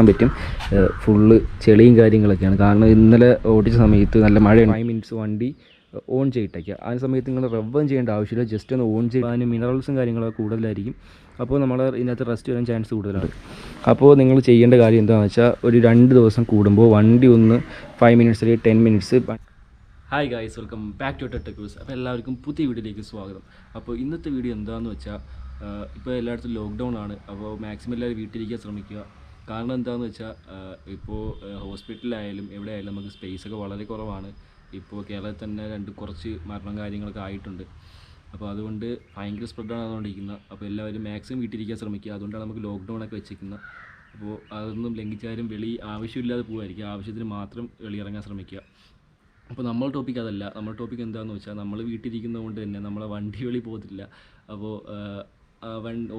കാണാൻ പറ്റും ഫുള്ള് ചെളിയും കാര്യങ്ങളൊക്കെയാണ്. കാരണം ഇന്നലെ ഓടിച്ച സമയത്ത് നല്ല മഴയാണ്. 5 മിനിറ്റ്സ് വണ്ടി ഓൺ ചെയ്തിട്ടേക്കുക. ആ സമയത്ത് നിങ്ങൾ റബ്ബം ചെയ്യേണ്ട ആവശ്യമില്ല, ജസ്റ്റ് ഒന്ന് ഓൺ ചെയ്ത് അതിന് മിനറൽസും കാര്യങ്ങളൊക്കെ കൂടുതലായിരിക്കും. അപ്പോൾ നമ്മൾ ഇതിനകത്ത് റെസ്റ്റ് വരാൻ ചാൻസ് കൂടുതലാണ്. അപ്പോൾ നിങ്ങൾ ചെയ്യേണ്ട കാര്യം എന്താണെന്ന് വെച്ചാൽ ഒരു 2 ദിവസം കൂടുമ്പോൾ വണ്ടി ഒന്ന് 5 മിനിറ്റ്സ് അല്ലെങ്കിൽ 10 minutes. Hi guys, welcome back to Tech Cruise. അപ്പോൾ എല്ലാവർക്കും പുതിയ വീഡിയോയിലേക്ക് സ്വാഗതം. അപ്പോൾ ഇന്നത്തെ വീഡിയോ എന്താണെന്ന് വെച്ചാൽ ഇപ്പോൾ എല്ലായിടത്തും ലോക്ക്ഡൗൺ ആണ്. അപ്പോൾ മാക്സിമം എല്ലാവരും വീട്ടിലിരിക്കാൻ ശ്രമിക്കുക. കാരണം എന്താണെന്ന് വെച്ചാൽ ഇപ്പോൾ ഹോസ്പിറ്റലിലായാലും എവിടെയായാലും നമുക്ക് സ്പേസൊക്കെ വളരെ കുറവാണ്. ഇപ്പോൾ കേരളത്തിൽ തന്നെ കുറച്ച് മരണം കാര്യങ്ങളൊക്കെ ആയിട്ടുണ്ട്. അപ്പോൾ അതുകൊണ്ട് ഭയങ്കര സ്പ്രെഡാണ് നടന്നുകൊണ്ടിരിക്കുന്നത്. അപ്പോൾ എല്ലാവരും മാക്സിമം വീട്ടിലിരിക്കാൻ ശ്രമിക്കുക. അതുകൊണ്ടാണ് നമുക്ക് ലോക്ക്ഡൗണൊക്കെ വെച്ചിരിക്കുന്നത്. അപ്പോൾ അതൊന്നും ലംഘിച്ചാലും ആവശ്യമില്ലാതെ പോകുമായിരിക്കും, ആവശ്യത്തിന് മാത്രം വെളിയിറങ്ങാൻ ശ്രമിക്കുക. അപ്പോൾ നമ്മുടെ ടോപ്പിക് അതല്ല. നമ്മുടെ ടോപ്പിക് എന്താണെന്ന് വെച്ചാൽ നമ്മൾ വീട്ടിലിരിക്കുന്നത് കൊണ്ട് തന്നെ നമ്മളെ വണ്ടി വെളി പോകത്തില്ല. അപ്പോൾ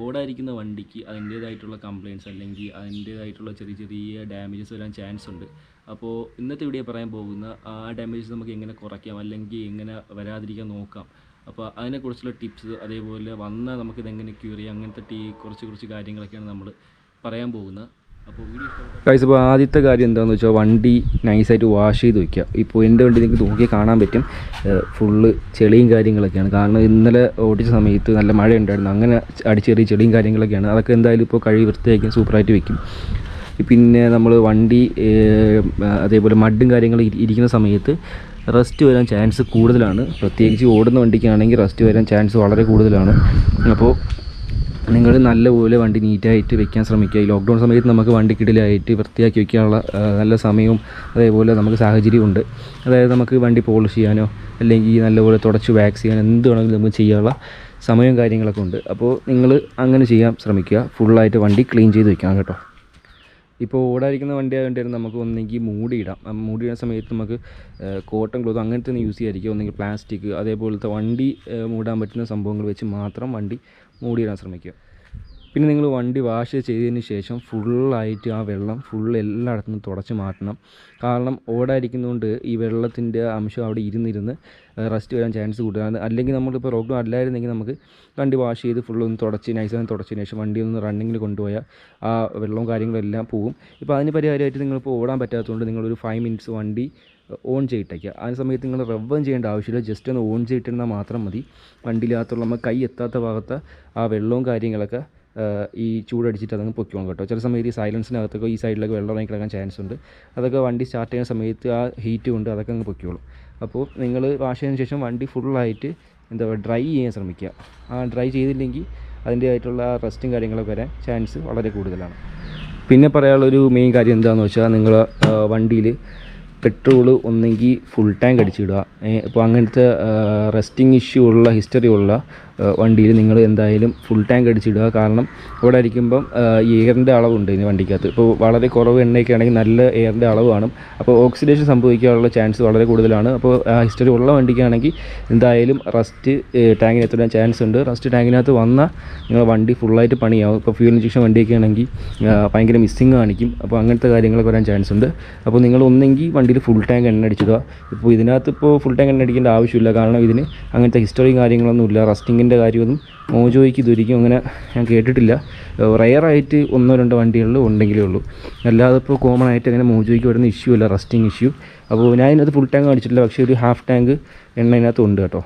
ഓടായിരിക്കുന്ന വണ്ടിക്ക് അതിൻ്റേതായിട്ടുള്ള കംപ്ലയിൻറ്റ്സ് അല്ലെങ്കിൽ അതിൻ്റേതായിട്ടുള്ള ചെറിയ ചെറിയ ഡാമേജസ് വരാൻ ചാൻസ് ഉണ്ട്. അപ്പോൾ ഇന്നത്തെ വീഡിയോ പറയാൻ പോകുന്ന ആ ഡാമേജസ് നമുക്ക് എങ്ങനെ കുറയ്ക്കാം അല്ലെങ്കിൽ എങ്ങനെ വരാതിരിക്കാൻ നോക്കാം. അപ്പോൾ അതിനെക്കുറിച്ചുള്ള ടിപ്സ്, അതേപോലെ വന്നാൽ നമുക്കിതെങ്ങനെ ക്യൂർ ചെയ്യാം, അങ്ങനത്തെ കുറച്ച് കാര്യങ്ങളൊക്കെയാണ് നമ്മൾ പറയാൻ പോകുന്നത്. അപ്പോൾ വീഡിയോ ഗൈസ്, ഇപ്പോൾ ആദ്യത്തെ കാര്യം എന്താണെന്ന് വെച്ചാൽ വണ്ടി നൈസായിട്ട് വാഷ് ചെയ്ത് വയ്ക്കുക. ഇപ്പോൾ എൻ്റെ വണ്ടി നിങ്ങൾക്ക് നോക്കി കാണാൻ പറ്റും ഫുള്ള് ചെളിയും കാര്യങ്ങളൊക്കെയാണ്. കാരണം ഇന്നലെ ഓടിച്ച സമയത്ത് നല്ല മഴ ഉണ്ടായിരുന്നു. അങ്ങനെ അടിച്ചേറിയ ചെളിയും കാര്യങ്ങളൊക്കെയാണ്. അതൊക്കെ എന്തായാലും ഇപ്പോൾ കഴുകി വൃത്തിയാക്കി സൂപ്പറായിട്ട് വെക്കും. പിന്നെ നമ്മൾ വണ്ടി അതേപോലെ മഡും കാര്യങ്ങളും ഇരിക്കുന്ന സമയത്ത് റസ്റ്റ് വരാൻ ചാൻസ് കൂടുതലാണ്. പ്രത്യേകിച്ച് ഓടുന്ന വണ്ടിക്കാണെങ്കിൽ റസ്റ്റ് വരാൻ ചാൻസ് വളരെ കൂടുതലാണ്. അപ്പോൾ നിങ്ങൾ നല്ലപോലെ വണ്ടി നീറ്റായിട്ട് വെക്കാൻ ശ്രമിക്കുക. ഈ ലോക്ക്ഡൗൺ സമയത്ത് നമുക്ക് വണ്ടി കിടിലായിട്ട് വൃത്തിയാക്കി വയ്ക്കാനുള്ള നല്ല സമയവും അതേപോലെ നമുക്ക് സാഹചര്യമുണ്ട്. അതായത് നമുക്ക് വണ്ടി പോളിഷ് ചെയ്യാനോ അല്ലെങ്കിൽ നല്ലപോലെ തുടച്ച് വാക്സ് ചെയ്യാനോ എന്ത് വേണമെങ്കിലും നമുക്ക് ചെയ്യാനുള്ള സമയവും കാര്യങ്ങളൊക്കെ ഉണ്ട്. അപ്പോൾ നിങ്ങൾ അങ്ങനെ ചെയ്യാൻ ശ്രമിക്കുക. ഫുള്ളായിട്ട് വണ്ടി ക്ലീൻ ചെയ്ത് വെക്കണം കേട്ടോ. ഇപ്പോൾ ഓടായിരിക്കുന്ന വണ്ടി ആയതുകൊണ്ട് നമുക്ക് ഒന്നെങ്കിൽ മൂടിയിടാം. മൂടിയിടുന്ന സമയത്ത് നമുക്ക് കോട്ടൺ ക്ലോത്ത് അങ്ങനത്തെ ഒന്നും യൂസ് ചെയ്യാതിരിക്കുക. ഒന്നെങ്കിൽ പ്ലാസ്റ്റിക് അതേപോലത്തെ വണ്ടി മൂടാൻ പറ്റുന്ന സംഭവങ്ങൾ വെച്ച് മാത്രം വണ്ടി മൂടിയിടാൻ ശ്രമിക്കുക. പിന്നെ നിങ്ങൾ വണ്ടി വാഷ് ചെയ്തതിന് ശേഷം ഫുള്ളായിട്ട് ആ വെള്ളം എല്ലായിടത്തും തുടച്ച് മാറ്റണം. കാരണം ഓടായിരിക്കുന്നതുകൊണ്ട് ഈ വെള്ളത്തിൻ്റെ അംശം അവിടെ ഇരുന്നിരുന്ന് റസ്റ്റ് വരാൻ ചാൻസ് കൂടുതലാണ്. അല്ലെങ്കിൽ നമ്മളിപ്പോൾ ലോക്ക്ഡൗൺ അല്ലായിരുന്നെങ്കിൽ നമുക്ക് വണ്ടി വാഷ് ചെയ്ത് ഫുള്ളൊന്ന് തുടച്ച് നൈസായി തുടച്ചതിന് ശേഷം വണ്ടി ഒന്ന് റണ്ണിങ്ങിൽ കൊണ്ടുപോയാൽ ആ വെള്ളവും കാര്യങ്ങളെല്ലാം പോകും. ഇപ്പോൾ അതിന് പരിഹാരമായിട്ട് നിങ്ങളിപ്പോൾ ഓടാൻ പറ്റാത്തതുകൊണ്ട് നിങ്ങളൊരു 5 മിനിറ്റ്സ് വണ്ടി ഓൺ ചെയ്തിട്ടേക്കുക. ആ സമയത്ത് നിങ്ങൾ റബ്ബം ചെയ്യേണ്ട ആവശ്യമില്ല, ജസ്റ്റ് ഒന്ന് ഓൺ ചെയ്തിട്ടിരുന്നാൽ മാത്രം മതി. വണ്ടിയിലകത്തുള്ള നമ്മൾ കൈ എത്താത്ത ഭാഗത്ത് ആ വെള്ളവും കാര്യങ്ങളൊക്കെ ഈ ചൂടടിച്ചിട്ട് അതങ്ങ് പൊയ്ക്കോളും കേട്ടോ. ചില സമയത്ത് ഈ സൈലൻസിനകത്തൊക്കെ ഈ സൈഡിലൊക്കെ വെള്ളം ഇറങ്ങി കിടക്കാൻ ചാൻസ് ഉണ്ട്. അതൊക്കെ വണ്ടി സ്റ്റാർട്ട് ചെയ്യുന്ന സമയത്ത് ആ ഹീറ്റ് കൊണ്ട് അതൊക്കെ അങ്ങ് പൊയ്ക്കോളും. അപ്പോൾ നിങ്ങൾ വാഷ് ചെയ്തതിന് ശേഷം വണ്ടി ഫുള്ളായിട്ട് ഡ്രൈ ചെയ്യാൻ ശ്രമിക്കുക. ആ ഡ്രൈ ചെയ്തില്ലെങ്കിൽ അതിൻ്റേതായിട്ടുള്ള റസ്റ്റും കാര്യങ്ങളൊക്കെ വരാൻ ചാൻസ് വളരെ കൂടുതലാണ്. പിന്നെ പറയാനുള്ളൊരു മെയിൻ കാര്യം എന്താണെന്ന് വെച്ചാൽ നിങ്ങൾ വണ്ടിയിൽ പെട്രോൾ ഒന്നെങ്കിൽ ഫുൾ ടാങ്ക് അടിച്ചിടുക. ഇപ്പോൾ അങ്ങനത്തെ റെസ്റ്റിംഗ് ഇഷ്യൂ ഉള്ള ഹിസ്റ്ററി ഉള്ള വണ്ടിയിൽ നിങ്ങൾ എന്തായാലും ഫുൾ ടാങ്ക് അടിച്ചിടുക. കാരണം അവിടെ അടിക്കുമ്പം ഈ എയറിൻ്റെ അളവുണ്ട് ഇതിന് വണ്ടിക്കകത്ത്. ഇപ്പോൾ വളരെ കുറവ് എണ്ണയൊക്കെ ആണെങ്കിൽ നല്ല എയറിൻ്റെ അളവ് കാണും. അപ്പോൾ ഓക്സിഡേഷൻ സംഭവിക്കാനുള്ള ചാൻസ് വളരെ കൂടുതലാണ്. അപ്പോൾ ആ ഹിസ്റ്ററി ഉള്ള വണ്ടിക്കാണെങ്കിൽ എന്തായാലും റസ്റ്റ് ടാങ്കിനകത്ത് ഇടാൻ ചാൻസ് ഉണ്ട്. റസ്റ്റ് ടാങ്കിനകത്ത് വന്നാൽ നിങ്ങൾ വണ്ടി ഫുള്ളായിട്ട് പണിയാവും. ഇപ്പോൾ ഫ്യൂൽ ഇഞ്ചക്ഷൻ വണ്ടിയൊക്കെ ആണെങ്കിൽ ഭയങ്കര മിസ്സിങ് കാണിക്കും. അപ്പോൾ അങ്ങനത്തെ കാര്യങ്ങളൊക്കെ വരാൻ ചാൻസ് ഉണ്ട്. അപ്പോൾ നിങ്ങൾ ഒന്നെങ്കിൽ വണ്ടിയിൽ ഫുൾ ടാങ്ക് എണ്ണ അടിച്ചിടുക. ഇപ്പോൾ ഇതിനകത്ത് ഫുൾ ടാങ്ക് എണ്ണ അടിക്കേണ്ട ആവശ്യമില്ല. കാരണം ഇതിന് അങ്ങനത്തെ ഹിസ്റ്ററിയും കാര്യങ്ങളൊന്നുമില്ല. റസ്റ്റിങ്ങിൻ്റെ കാര്യമൊന്നും മോജോയ്ക്ക് ഇതൊരിക്കും അങ്ങനെ ഞാൻ കേട്ടിട്ടില്ല. റെയറായിട്ട് 1-2 വണ്ടികളിൽ ഉണ്ടെങ്കിലേ ഉള്ളൂ. അല്ലാതെ ഇപ്പോൾ കോമൺ ആയിട്ട് അങ്ങനെ മോജോയ്ക്ക് വരുന്ന ഇഷ്യൂ അല്ല റസ്റ്റിംഗ് ഇഷ്യൂ. അപ്പോൾ ഞാൻ ഇതിനകത്ത് ഫുൾ ടാങ്ക് അടിച്ചിട്ടില്ല, പക്ഷേ ഒരു ഹാഫ് ടാങ്ക് എണ്ണ ഇതിനകത്ത് ഉണ്ട് കേട്ടോ.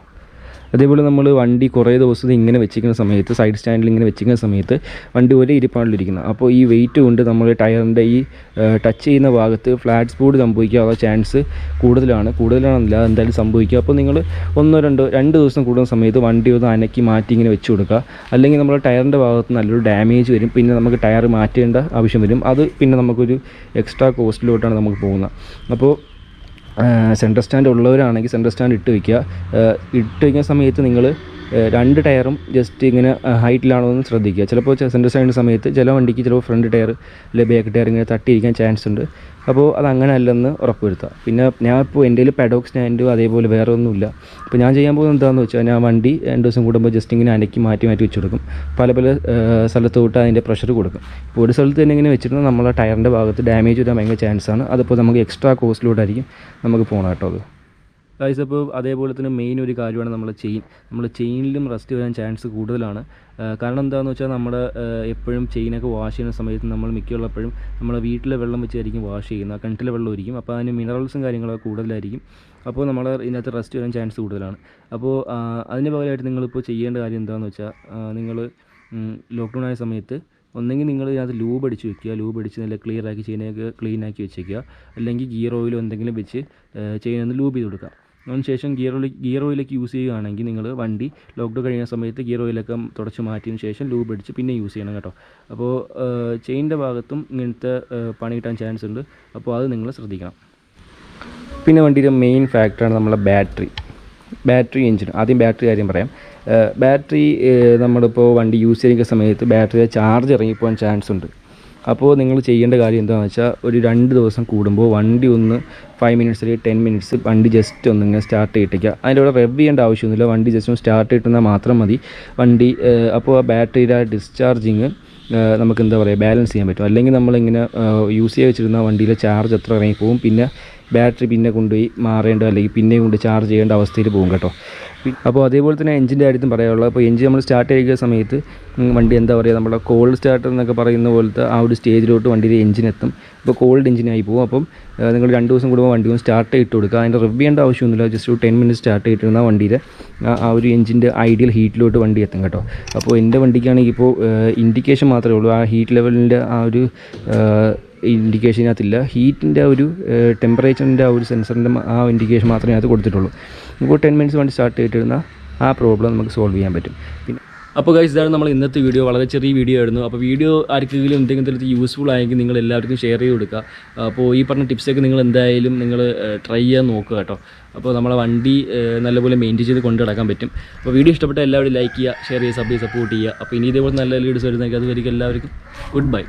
അതേപോലെ നമ്മൾ വണ്ടി കുറേ ദിവസം ഇങ്ങനെ വെച്ചിരിക്കുന്ന സമയത്ത് സൈഡ് സ്റ്റാൻഡിൽ ഇങ്ങനെ വെച്ചിരിക്കുന്ന സമയത്ത് വണ്ടി ഒരേ ഇരിപ്പാണിലിരിക്കുന്നത്. അപ്പോൾ ഈ വെയിറ്റ് കൊണ്ട് നമ്മൾ ടയറിൻ്റെ ഈ ടച്ച് ചെയ്യുന്ന ഭാഗത്ത് ഫ്ലാറ്റ് സ്പോട്ട് സംഭവിക്കാനുള്ള ചാൻസ് കൂടുതലാണെന്നില്ല, എന്തായാലും സംഭവിക്കുക. അപ്പോൾ നിങ്ങൾ 1-2 ദിവസം കൂടുന്ന സമയത്ത് വണ്ടി ഒന്ന് അനക്കി മാറ്റി ഇങ്ങനെ വെച്ച് കൊടുക്കുക. അല്ലെങ്കിൽ നമ്മൾ ടയറിൻ്റെ ഭാഗത്ത് നല്ലൊരു ഡാമേജ് വരും. പിന്നെ നമുക്ക് ടയർ മാറ്റേണ്ട ആവശ്യം വരും. അത് പിന്നെ നമുക്കൊരു എക്സ്ട്രാ കോസ്റ്റിലോട്ടാണ് നമുക്ക് പോകുന്നത്. അപ്പോൾ സെൻറ്റർ സ്റ്റാൻഡ് ഉള്ളവരാണെങ്കിൽ സെൻറ്റർ സ്റ്റാൻഡ് ഇട്ട് വയ്ക്കുന്ന സമയത്ത് നിങ്ങൾ 2 ടയറും ജസ്റ്റ് ഇങ്ങനെ ഹൈറ്റിലാണോ എന്ന് ശ്രദ്ധിക്കുക. ചിലപ്പോൾ സെൻറ്റർ സ്റ്റാൻഡിൻ്റെ സമയത്ത് ചില വണ്ടിക്ക് ചിലപ്പോൾ ഫ്രണ്ട് ടയർ അല്ലെങ്കിൽ ബാക്ക് ടയർ ഇങ്ങനെ തട്ടിയിരിക്കാൻ ചാൻസ് ഉണ്ട്. അപ്പോൾ അതങ്ങനെ അല്ലെന്ന് ഉറപ്പുവരുത്തുക. പിന്നെ ഞാൻ ഇപ്പോൾ എൻ്റെ കയ്യിൽ പെഡോക്ക് സ്റ്റാൻഡും അതേപോലെ വേറെ ഒന്നുമില്ല. അപ്പോൾ ഞാൻ ചെയ്യാൻ പോകുന്നത് എന്താണെന്ന് വെച്ചാൽ ഞാൻ വണ്ടി 2 ദിവസം കൂടുമ്പോൾ ജസ്റ്റ് ഇങ്ങനെ അനക്കി മാറ്റി വെച്ച് കൊടുക്കും. പല സ്ഥലത്തോട്ട് അതിൻ്റെ പ്രഷർ കൊടുക്കും. ഇപ്പോൾ ഒരു സ്ഥലത്ത് തന്നെ ഇങ്ങനെ വെച്ചിട്ട് നമ്മളെ ടയറിൻ്റെ ഭാഗത്ത് ഡാമേജ് വരാൻ ഭയങ്കര ചാൻസാണ്. അതിപ്പോൾ നമുക്ക് എക്സ്ട്രാ കോസ്റ്റിലോട്ടായിരിക്കും നമുക്ക് പോകണം കേട്ടോ. അത് ഗൈസ് അപ്പോൾ അതേപോലെ തന്നെ മെയിൻ ഒരു കാര്യമാണ് നമ്മൾ ചെയിനിലും റസ്റ്റ് വരാൻ ചാൻസ് കൂടുതലാണ്. കാരണം എന്താണെന്ന് വെച്ചാൽ നമ്മുടെ എപ്പോഴും ചെയിനൊക്കെ വാഷ് ചെയ്യുന്ന സമയത്ത് നമ്മൾ മിക്കുള്ളപ്പോഴും നമ്മളെ വീട്ടിലെ വെള്ളം വെച്ചായിരിക്കും വാഷ് ചെയ്യുന്നത്, കിണറ്റിലെ വെള്ളം ഒരിക്കും. അപ്പോൾ അതിന് മിനറൽസും കാര്യങ്ങളൊക്കെ കൂടുതലായിരിക്കും. അപ്പോൾ നമ്മൾ ഇതിനകത്ത് റസ്റ്റ് വരാൻ ചാൻസ് കൂടുതലാണ്. അപ്പോൾ അതിന് പകരമായിട്ട് നിങ്ങളിപ്പോൾ ചെയ്യേണ്ട കാര്യം എന്താണെന്ന് വെച്ചാൽ നിങ്ങൾ ലോക്ക്ഡൗൺ ആയ സമയത്ത് ഒന്നെങ്കിൽ നിങ്ങൾ ഇതിനകത്ത് ലൂബ് അടിച്ച് വെക്കുക, ലൂബ് അടിച്ച് നല്ല ക്ലിയറാക്കി ചെയിനൊക്കെ ക്ലീനാക്കി വെച്ചേക്കുക. അല്ലെങ്കിൽ ഗിയർ ഓയിലോ എന്തെങ്കിലും വെച്ച് ചെയിനൊന്ന് ലൂബ് ചെയ്ത് കൊടുക്കുക. അതിനുശേഷം ഗിയർ ഓയിലൊക്കെ യൂസ് ചെയ്യുകയാണെങ്കിൽ നിങ്ങൾ വണ്ടി ലോക്ക്ഡൗൺ കഴിയുന്ന സമയത്ത് ഗിയർ ഓയിലൊക്കെ തുടച്ച് മാറ്റിയതിന് ശേഷം ലൂബ് അടിച്ച് പിന്നെ യൂസ് ചെയ്യണം കേട്ടോ. അപ്പോൾ ചെയിനിൻ്റെ ഭാഗത്തും ഇങ്ങനത്തെ പണി കിട്ടാൻ ചാൻസ് ഉണ്ട്. അപ്പോൾ അത് നിങ്ങൾ ശ്രദ്ധിക്കണം. പിന്നെ വണ്ടിയുടെ മെയിൻ ഫാക്ടറാണ് നമ്മളെ ബാറ്ററി എഞ്ചിൻ. ആദ്യം ബാറ്ററി കാര്യം പറയാം. ബാറ്ററി നമ്മളിപ്പോൾ വണ്ടി യൂസ് ചെയ്യുന്ന സമയത്ത് ബാറ്ററിയുടെ ചാർജ് ഇറങ്ങിപ്പോകാൻ ചാൻസ് ഉണ്ട്. അപ്പോൾ നിങ്ങൾ ചെയ്യേണ്ട കാര്യം എന്താണെന്ന് വെച്ചാൽ ഒരു 2 ദിവസം കൂടുമ്പോൾ വണ്ടി ഒന്ന് 5 മിനിറ്റ്സ് അല്ലെങ്കിൽ 10 മിനിറ്റ്സ് വണ്ടി ജസ്റ്റ് ഒന്ന് ഇങ്ങനെ സ്റ്റാർട്ട് ചെയ്യിട്ടേക്കുക. അതിൻ്റെ കൂടെ റെവ് ചെയ്യേണ്ട ആവശ്യമൊന്നുമില്ല, വണ്ടി ജസ്റ്റ് ഒന്ന് സ്റ്റാർട്ട് ചെയ്തിട്ടുണ്ടെങ്കിൽ മാത്രം മതി വണ്ടി. അപ്പോൾ ആ ബാറ്ററിയുടെ ഡിസ്ചാർജിങ് നമുക്ക് എന്താ പറയുക ബാലൻസ് ചെയ്യാൻ പറ്റും. അല്ലെങ്കിൽ നമ്മളിങ്ങനെ യൂസ് ചെയ്ത് വെച്ചിരുന്ന വണ്ടിയിലെ ചാർജ് എത്ര ഇറങ്ങിപ്പോവും, പിന്നെ ബാറ്ററി പിന്നെ കൊണ്ടുപോയി മാറേണ്ട അല്ലെങ്കിൽ പിന്നെയും കൊണ്ട് ചാർജ് ചെയ്യേണ്ട അവസ്ഥയിൽ പോകും കേട്ടോ. അപ്പോൾ അതേപോലെ തന്നെ എഞ്ചിൻ്റെ കാര്യത്തിൽ പറയാനുള്ളത്, അപ്പോൾ എഞ്ചിൻ നമ്മൾ സ്റ്റാർട്ട് ചെയ്യുന്ന സമയത്ത് വണ്ടി എന്താ പറയുക നമ്മുടെ കോൾഡ് സ്റ്റാർട്ടർ എന്നൊക്കെ പറയുന്ന പോലത്തെ ആ ഒരു സ്റ്റേജിലോട്ട് വണ്ടിയുടെ എഞ്ചിൻ എത്തും. ഇപ്പോൾ കോൾഡ് എഞ്ചിനായി പോകും. അപ്പം നിങ്ങൾ 2 ദിവസം കൂടുമ്പോൾ വണ്ടി ഒന്ന് സ്റ്റാർട്ട് ചെയ്തിട്ട് കൊടുക്കുക. അതിൻ്റെ റിവ് ചെയ്യേണ്ട ആവശ്യമൊന്നുമില്ല, ജസ്റ്റ് ഒരു 10 മിനിറ്റ്സ് സ്റ്റാർട്ട് ചെയ്തിരുന്ന വണ്ടിയുടെ ആ ഒരു എഞ്ചിൻ്റെ ഐഡിയൽ ഹീറ്റിലോട്ട് വണ്ടി എത്തും കേട്ടോ. അപ്പോൾ എൻ്റെ വണ്ടിക്കാണെങ്കിൽ ഇപ്പോൾ ഇൻഡിക്കേഷൻ മാത്രമേ ഉള്ളൂ, ആ ഹീറ്റ് ലെവലിൻ്റെ ആ ഒരു ഇൻഡിക്കേഷനകത്തില്ല. ഹീറ്റിൻ്റെ ആ ഒരു ടെമ്പറേച്ചറിൻ്റെ ആ ഒരു സെൻസറിൻ്റെ ആ ഇൻഡിക്കേഷൻ മാത്രമേ അത് കൊടുത്തിട്ടുള്ളൂ. ഇപ്പോൾ 10 മിനിറ്റ്സ് വണ്ടി സ്റ്റാർട്ട് ചെയ്തിരുന്ന ആ പ്രോബ്ലം നമുക്ക് സോൾവ് ചെയ്യാൻ പറ്റും. പിന്നെ അപ്പോൾ ഗൈസ് ഇതാണ് നമ്മൾ ഇന്നത്തെ വീഡിയോ. വളരെ ചെറിയ വീഡിയോ ആയിരുന്നു. അപ്പോൾ വീഡിയോ ആർക്കെങ്കിലും എന്തെങ്കിലും തരത്തിൽ യൂസ്ഫുൾ ആയെങ്കിൽ നിങ്ങൾ എല്ലാവർക്കും ഷെയർ ചെയ്ത് കൊടുക്കുക. അപ്പോൾ ഈ പറഞ്ഞ ടിപ്സൊക്കെ നിങ്ങൾ എന്തായാലും നിങ്ങൾ ട്രൈ ചെയ്യാൻ നോക്കുക കേട്ടോ. അപ്പോൾ നമ്മളെ വണ്ടി നല്ലപോലെ മെയിൻറ്റെയിൻ ചെയ്ത് കൊണ്ടു നടക്കാൻ പറ്റും. അപ്പോൾ വീഡിയോ ഇഷ്ടപ്പെട്ട എല്ലാവരും ലൈക്ക് ചെയ്യുക, ഷെയർ ചെയ്യുക, സപ്പോർട്ട് ചെയ്യുക. അപ്പോൾ ഇനി ഇതേപോലെ നല്ല വീഡിയോസ് വരുന്നതായിരിക്കും. അതുവരെയും എല്ലാവർക്കും ഗുഡ് ബൈ.